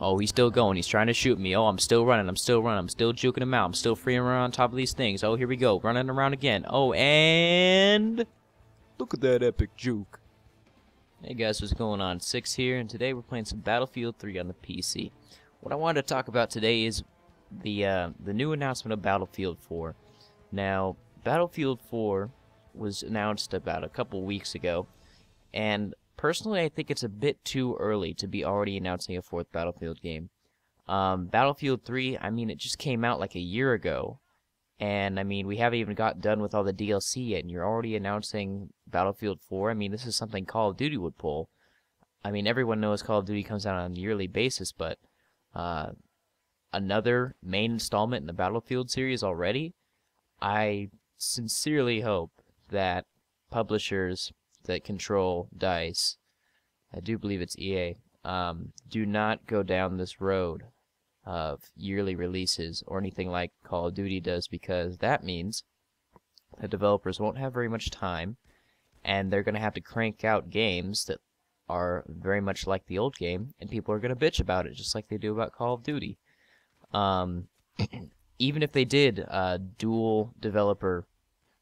Oh, he's still going. He's trying to shoot me. Oh, I'm still running. I'm still running. I'm still juking him out. I'm still freeing around on top of these things. Oh, here we go. Running around again. Oh, and look at that epic juke. Hey guys, what's going on? Six here, and today we're playing some Battlefield 3 on the PC. What I wanted to talk about today is the new announcement of Battlefield 4. Now, Battlefield 4 was announced about a couple weeks ago, and personally, I think it's a bit too early to be already announcing a fourth Battlefield game. Battlefield 3, I mean, it just came out like a year ago, and I mean, we haven't even got done with all the DLC yet, and you're already announcing Battlefield 4. I mean, this is something Call of Duty would pull. I mean, everyone knows Call of Duty comes out on a yearly basis, but another main installment in the Battlefield series already? I sincerely hope that publishers that control DICE, I do believe it's EA, do not go down this road of yearly releases or anything like Call of Duty does, because that means the developers won't have very much time, and they're going to have to crank out games that are very much like the old game, and people are going to bitch about it just like they do about Call of Duty. Even if they did dual developer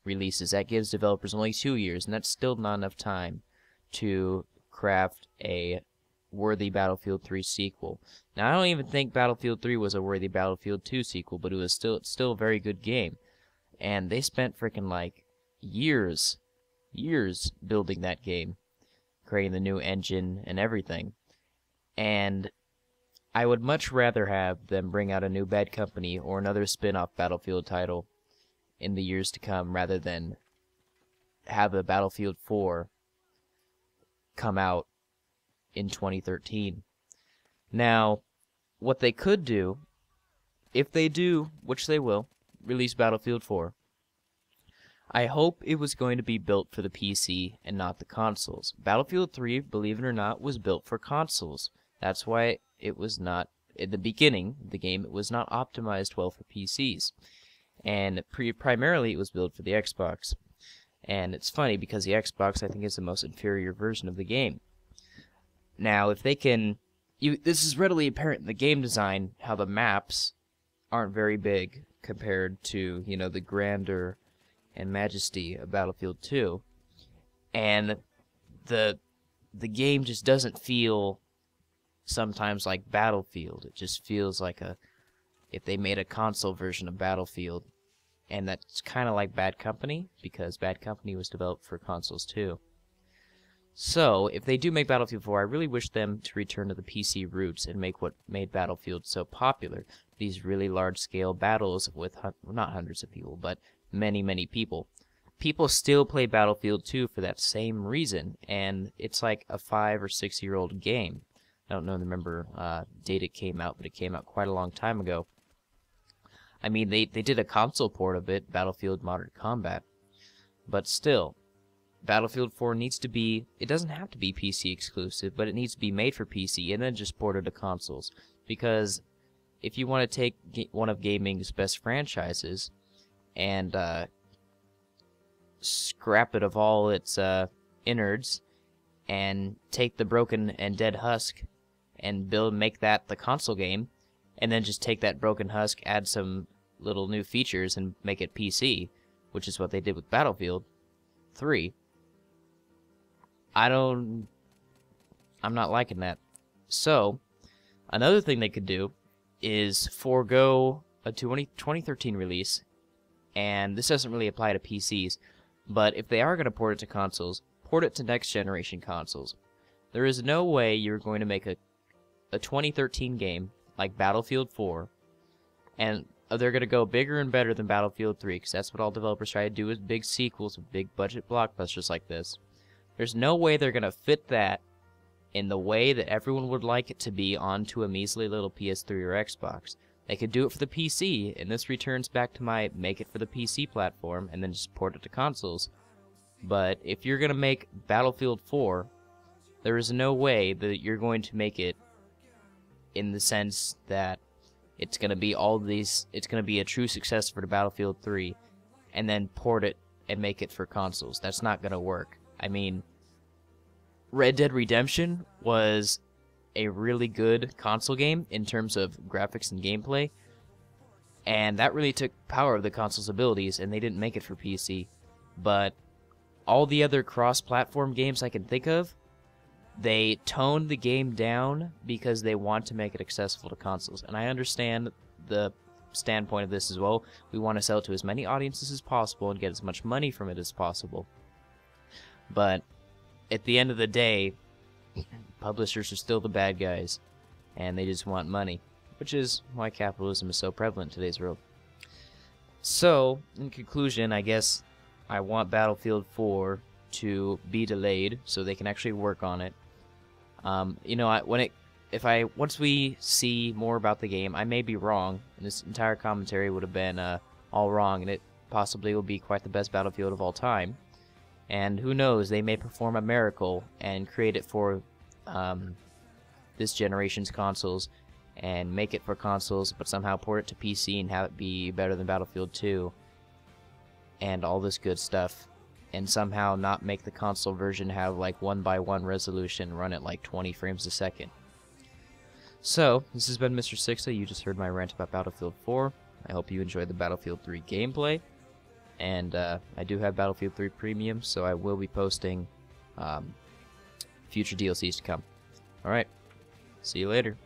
releases, that gives developers only 2 years, and that's still not enough time to craft a worthy Battlefield 3 sequel. Now, I don't even think Battlefield 3 was a worthy Battlefield 2 sequel, but it's still a very good game. And they spent freaking like years building that game, creating the new engine and everything. And I would much rather have them bring out a new Bad Company or another spin-off Battlefield title in the years to come, rather than have a Battlefield 4 come out in 2013. Now, what they could do, if they do, which they will, release Battlefield 4, I hope it was going to be built for the PC and not the consoles. Battlefield 3, believe it or not, was built for consoles. That's why it was not, in the beginning of the game, it was not optimized well for PCs. And primarily it was built for the Xbox. And it's funny because the Xbox, I think, is the most inferior version of the game. Now, if they can, this is readily apparent in the game design, how the maps aren't very big compared to, you know, the grandeur and majesty of Battlefield 2. And the game just doesn't feel sometimes like Battlefield. It just feels like if they made a console version of Battlefield. And that's kind of like Bad Company, because Bad Company was developed for consoles too. So, if they do make Battlefield 4, I really wish them to return to the PC roots and make what made Battlefield so popular. These really large-scale battles with, not hundreds of people, but many, many people. People still play Battlefield 2 for that same reason, and it's like a 5 or 6 year old game. I don't remember date it came out, but it came out quite a long time ago. I mean, they did a console port of it, Battlefield Modern Combat, but still, Battlefield 4 needs to be, it doesn't have to be PC exclusive, but it needs to be made for PC and then just ported to consoles. Because if you want to take one of gaming's best franchises and scrap it of all its innards and take the broken and dead husk and make that the console game, and then just take that broken husk, add some little new features, and make it PC, which is what they did with Battlefield 3. I'm not liking that. So, another thing they could do is forego a 2013 release, and this doesn't really apply to PCs, but if they are going to port it to consoles, port it to next generation consoles. There is no way you're going to make a 2013 game like Battlefield 4, and they're going to go bigger and better than Battlefield 3, because that's what all developers try to do, is big sequels with big budget blockbusters like this. There's no way they're going to fit that in the way that everyone would like it to be onto a measly little PS3 or Xbox. They could do it for the PC, and this returns back to my make it for the PC platform and then just port it to consoles. But if you're going to make Battlefield 4, there is no way that you're going to make it in the sense that it's going to be it's going to be a true success for the Battlefield 3, and then port it and make it for consoles. That's not going to work. I mean, Red Dead Redemption was a really good console game in terms of graphics and gameplay, and that really took power of the console's abilities, and they didn't make it for PC. But all the other cross-platform games I can think of, they toned the game down because they want to make it accessible to consoles. And I understand the standpoint of this as well. We want to sell it to as many audiences as possible and get as much money from it as possible. But at the end of the day, publishers are still the bad guys, and they just want money, which is why capitalism is so prevalent in today's world. So, in conclusion, I guess I want Battlefield 4 to be delayed so they can actually work on it. You know, once we see more about the game, I may be wrong, and this entire commentary would have been all wrong, and it possibly will be quite the best Battlefield of all time. And who knows, they may perform a miracle and create it for this generation's consoles and make it for consoles, but somehow port it to PC and have it be better than Battlefield 2 and all this good stuff, and somehow not make the console version have like 1:1 resolution, run at like 20 frames a second. So, this has been MrSixsa. You just heard my rant about Battlefield 4. I hope you enjoyed the Battlefield 3 gameplay. And I do have Battlefield 3 Premium, so I will be posting future DLCs to come. Alright, see you later.